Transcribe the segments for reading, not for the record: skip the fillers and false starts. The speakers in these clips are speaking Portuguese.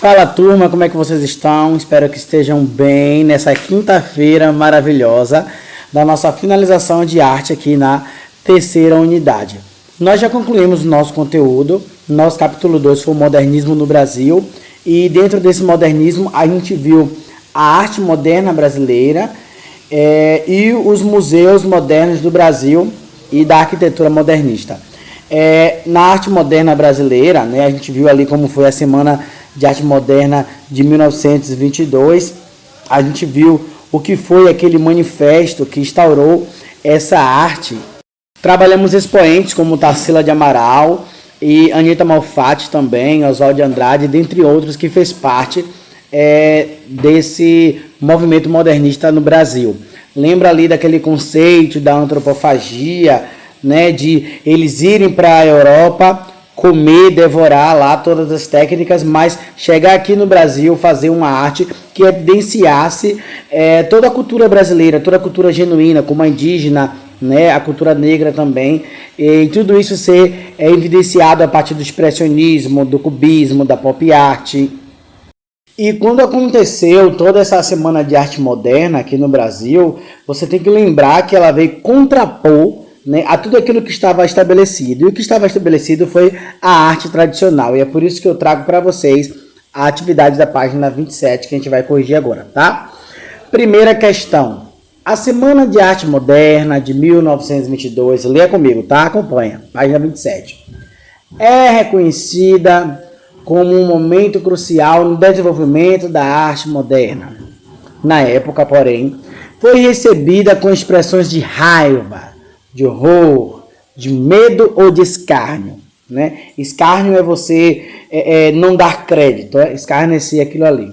Fala turma, como é que vocês estão? Espero que estejam bem nessa quinta-feira maravilhosa da nossa finalização de arte aqui na terceira unidade. Nós já concluímos o nosso conteúdo, nosso capítulo 2 foi o modernismo no Brasil e dentro desse modernismo a gente viu a arte moderna brasileira e os museus modernos do Brasil e da arquitetura modernista. Na arte moderna brasileira, né, a gente viu ali como foi a Semana de Arte Moderna de 1922, a gente viu o que foi aquele manifesto que instaurou essa arte. Trabalhamos expoentes como Tarsila de Amaral e Anita Malfatti também, Oswald de Andrade, dentre outros, que fez parte desse movimento modernista no Brasil. Lembra ali daquele conceito da antropofagia, né, de eles irem para a Europa, comer, devorar lá todas as técnicas, mas chegar aqui no Brasil, fazer uma arte que evidenciasse toda a cultura brasileira, toda a cultura genuína, como a indígena, né, a cultura negra também, e tudo isso ser evidenciado a partir do expressionismo, do cubismo, da pop art. E quando aconteceu toda essa Semana de Arte Moderna aqui no Brasil, você tem que lembrar que ela veio contrapor, né, a tudo aquilo que estava estabelecido. E o que estava estabelecido foi a arte tradicional. E é por isso que eu trago para vocês a atividade da página 27, que a gente vai corrigir agora, tá? Primeira questão. A Semana de Arte Moderna de 1922, leia comigo, tá? Acompanha, página 27. É reconhecida como um momento crucial no desenvolvimento da arte moderna. Na época, porém, foi recebida com expressões de raiva, de horror, de medo ou de escárnio, né? Escárnio é você não dar crédito, escarnecer aquilo ali.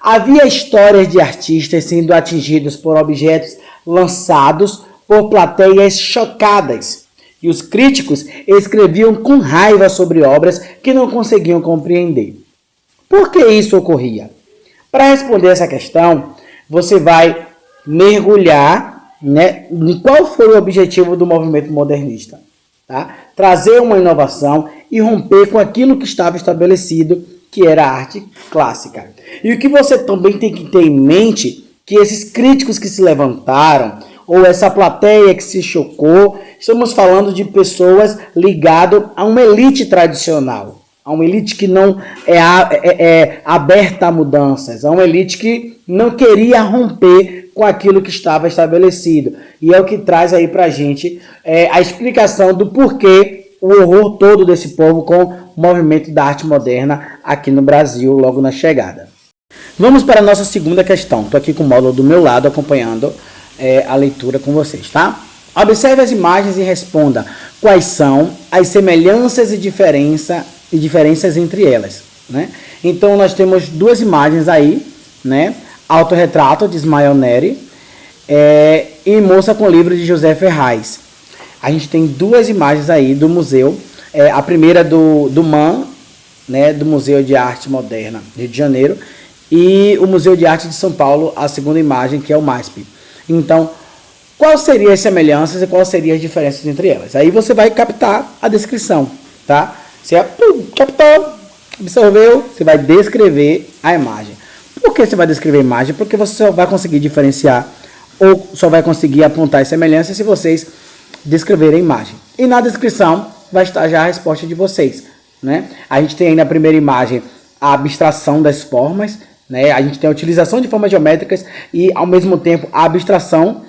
Havia histórias de artistas sendo atingidos por objetos lançados por plateias chocadas, e os críticos escreviam com raiva sobre obras que não conseguiam compreender. Por que isso ocorria? Para responder essa questão, você vai mergulhar, né, em qual foi o objetivo do movimento modernista, tá? Trazer uma inovação e romper com aquilo que estava estabelecido, que era a arte clássica. E o que você também tem que ter em mente, que esses críticos que se levantaram, ou essa plateia que se chocou, estamos falando de pessoas ligadas a uma elite tradicional, a uma elite que não é aberta a mudanças, a uma elite que não queria romper com aquilo que estava estabelecido. E é o que traz aí pra gente a explicação do porquê o horror todo desse povo com o movimento da arte moderna aqui no Brasil, logo na chegada. Vamos para a nossa segunda questão. Estou aqui com o módulo do meu lado, acompanhando a leitura com vocês, tá? Observe as imagens e responda quais são as semelhanças e diferenças entre elas, né? Então, nós temos duas imagens aí, né? Autorretrato de Ismael Neri e Moça com Livro de José Ferraz. A gente tem duas imagens aí do museu. A primeira do MAN, né, do Museu de Arte Moderna Rio de Janeiro, e o Museu de Arte de São Paulo, a segunda imagem, que é o MASP. Então, quais seriam as semelhanças e quais seriam as diferenças entre elas? Aí você vai captar a descrição, tá? Você captou, absorveu, você vai descrever a imagem. Por que você vai descrever a imagem? Porque você só vai conseguir diferenciar ou só vai conseguir apontar as semelhanças se vocês descreverem a imagem. E na descrição vai estar já a resposta de vocês, né? A gente tem aí na primeira imagem a abstração das formas, né? A gente tem a utilização de formas geométricas e, ao mesmo tempo, a abstração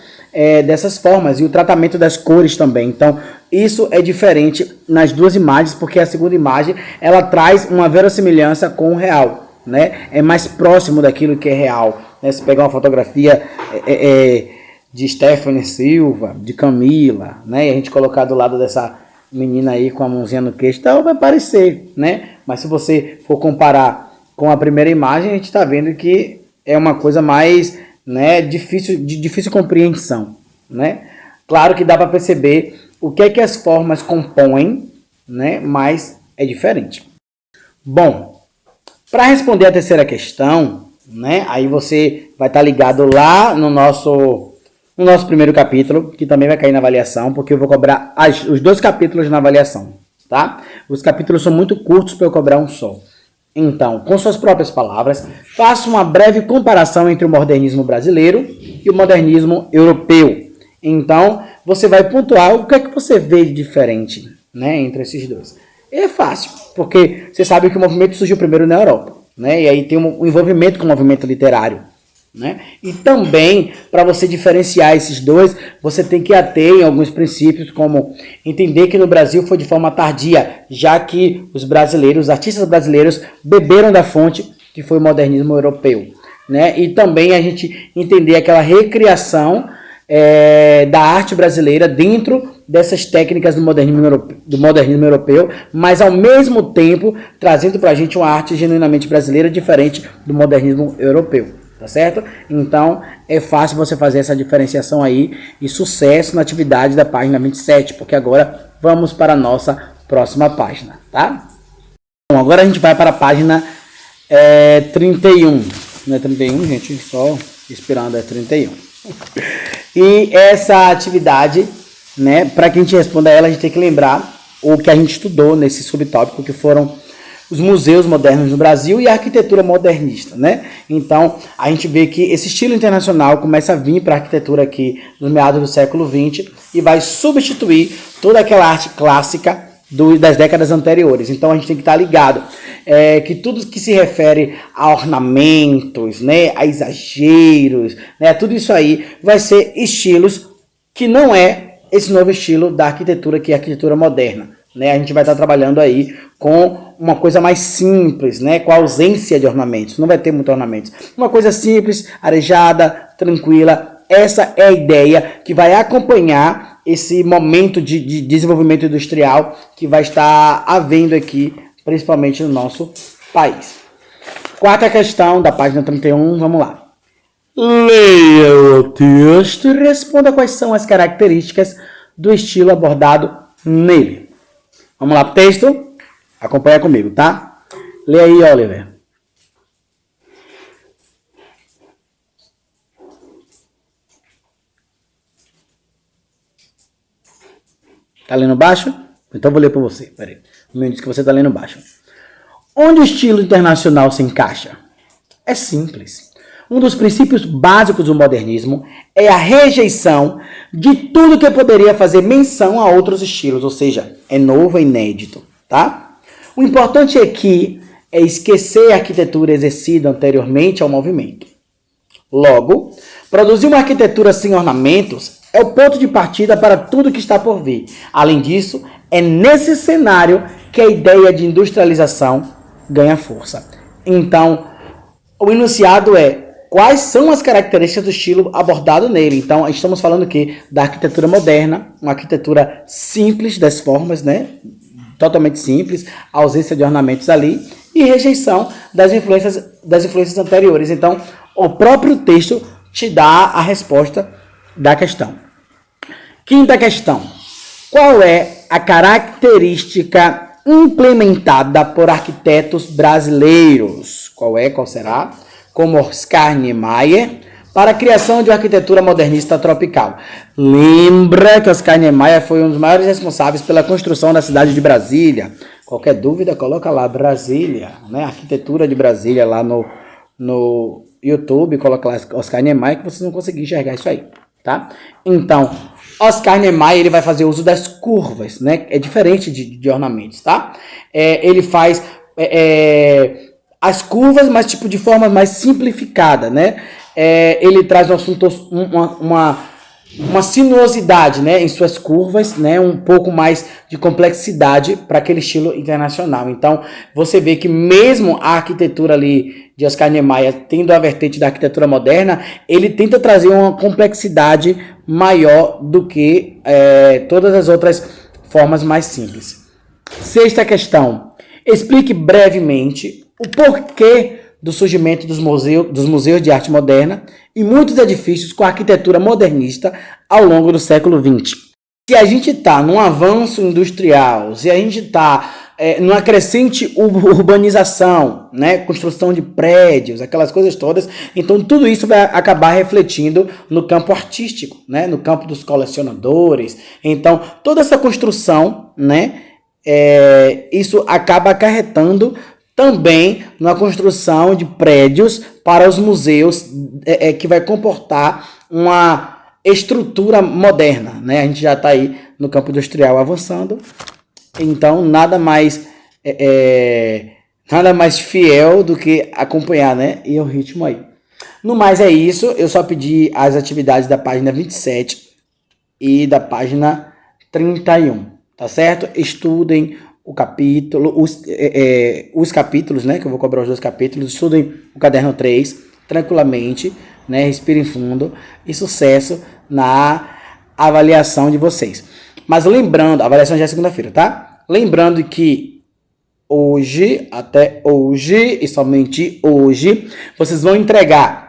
dessas formas e o tratamento das cores também. Então, isso é diferente nas duas imagens, porque a segunda imagem ela traz uma verossimilhança com o real, né? É mais próximo daquilo que é real, né? Se pegar uma fotografia de Stephanie Silva, de Camila, né? E a gente colocar do lado dessa menina aí com a mãozinha no queixo, então vai parecer, né? Mas se você for comparar com a primeira imagem, a gente está vendo que é uma coisa mais, né, de difícil compreensão, né? Claro que dá para perceber o que é que as formas compõem, né? Mas é diferente. Bom, para responder a terceira questão, né? Aí você vai estar ligado lá no nosso primeiro capítulo, que também vai cair na avaliação, porque eu vou cobrar os dois capítulos na avaliação, tá? Os capítulos são muito curtos para eu cobrar um só. Então, com suas próprias palavras, faça uma breve comparação entre o modernismo brasileiro e o modernismo europeu. Então, você vai pontuar o que é que você vê de diferente, né, entre esses dois. É fácil, porque você sabe que o movimento surgiu primeiro na Europa, né, e aí tem um envolvimento com o movimento literário. Né? E também, para você diferenciar esses dois, você tem que ater em alguns princípios, como entender que no Brasil foi de forma tardia, já que os artistas brasileiros, beberam da fonte que foi o modernismo europeu. Né? E também a gente entender aquela recriação da arte brasileira dentro dessas técnicas do modernismo europeu, mas ao mesmo tempo trazendo para a gente uma arte genuinamente brasileira diferente do modernismo europeu. Tá certo? Então, é fácil você fazer essa diferenciação aí e sucesso na atividade da página 27, porque agora vamos para a nossa próxima página, tá? Bom, agora a gente vai para a página 31. Não é 31, gente? Só esperando, é 31. E essa atividade, né, para que a gente responda a ela, a gente tem que lembrar o que a gente estudou nesse subtópico, que foram os museus modernos no Brasil e a arquitetura modernista, né? Então, a gente vê que esse estilo internacional começa a vir para a arquitetura aqui no meados do século XX e vai substituir toda aquela arte clássica das décadas anteriores. Então, a gente tem que estar ligado que tudo que se refere a ornamentos, né, a exageros, né, tudo isso aí vai ser estilos que não é esse novo estilo da arquitetura, que é a arquitetura moderna. Né? A gente vai estar trabalhando aí com uma coisa mais simples, né? Com a ausência de ornamentos. Não vai ter muito ornamentos. Uma coisa simples, arejada, tranquila. Essa é a ideia que vai acompanhar esse momento de desenvolvimento industrial que vai estar havendo aqui, principalmente no nosso país. Quarta questão da página 31, vamos lá. Leia o texto e responda quais são as características do estilo abordado nele. Vamos lá pro texto? Acompanha comigo, tá? Lê aí, Oliver. Tá lendo baixo? Então vou ler para você. Peraí. O meu diz que você tá lendo baixo. Onde o estilo internacional se encaixa? É simples. Um dos princípios básicos do modernismo é a rejeição de tudo que poderia fazer menção a outros estilos, ou seja, é novo, é inédito, tá? O importante aqui é esquecer a arquitetura exercida anteriormente ao movimento. Logo, produzir uma arquitetura sem ornamentos é o ponto de partida para tudo que está por vir. Além disso, é nesse cenário que a ideia de industrialização ganha força. Então, o enunciado é: quais são as características do estilo abordado nele? Então, estamos falando aqui da arquitetura moderna, uma arquitetura simples das formas, né? Totalmente simples, ausência de ornamentos ali e rejeição das influências anteriores. Então, o próprio texto te dá a resposta da questão. Quinta questão. Qual é a característica implementada por arquitetos brasileiros? Qual será? Como Oscar Niemeyer, para a criação de uma arquitetura modernista tropical. Lembra que Oscar Niemeyer foi um dos maiores responsáveis pela construção da cidade de Brasília. Qualquer dúvida, coloca lá Brasília, né? Arquitetura de Brasília lá no YouTube, coloca lá Oscar Niemeyer que vocês vão conseguir enxergar isso aí, tá? Então, Oscar Niemeyer, ele vai fazer uso das curvas, né? É diferente de ornamentos, tá? Ele faz as curvas, mas tipo de forma mais simplificada, né? Ele traz um assunto, uma sinuosidade, né, em suas curvas, né, um pouco mais de complexidade para aquele estilo internacional. Então, você vê que mesmo a arquitetura ali de Oscar Niemeyer, tendo a vertente da arquitetura moderna, ele tenta trazer uma complexidade maior do que todas as outras formas mais simples. Sexta questão. Explique brevemente o porquê do surgimento dos museus de arte moderna e muitos edifícios com arquitetura modernista ao longo do século XX. Se a gente está num avanço industrial, se a gente está numa crescente urbanização, né, construção de prédios, aquelas coisas todas, então tudo isso vai acabar refletindo no campo artístico, né, no campo dos colecionadores. Então, toda essa construção, né, isso acaba acarretando também na construção de prédios para os museus, que vai comportar uma estrutura moderna, né? A gente já está aí no campo industrial avançando, então nada mais fiel do que acompanhar, né? E o ritmo aí. No mais é isso, eu só pedi as atividades da página 27 e da página 31, tá certo? Estudem o capítulo, os capítulos, né? Que eu vou cobrar os 2 capítulos. Estudem o caderno 3 tranquilamente, né? Respirem fundo e sucesso na avaliação de vocês. Mas lembrando, a avaliação já é segunda-feira, tá? Lembrando que hoje, até hoje e somente hoje, vocês vão entregar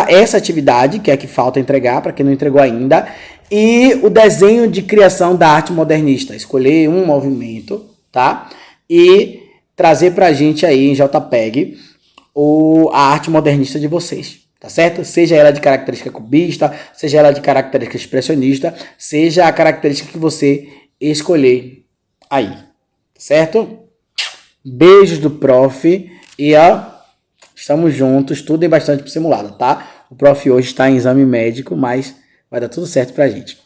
essa atividade, que é a que falta entregar, para quem não entregou ainda, e o desenho de criação da arte modernista. Escolher um movimento, tá? E trazer pra gente aí em JPEG a arte modernista de vocês, tá certo? Seja ela de característica cubista, seja ela de característica expressionista, seja a característica que você escolher aí, certo? Beijos do prof. E estamos juntos, estudem bastante pro simulado, tá? O prof hoje está em exame médico, mas vai dar tudo certo pra gente.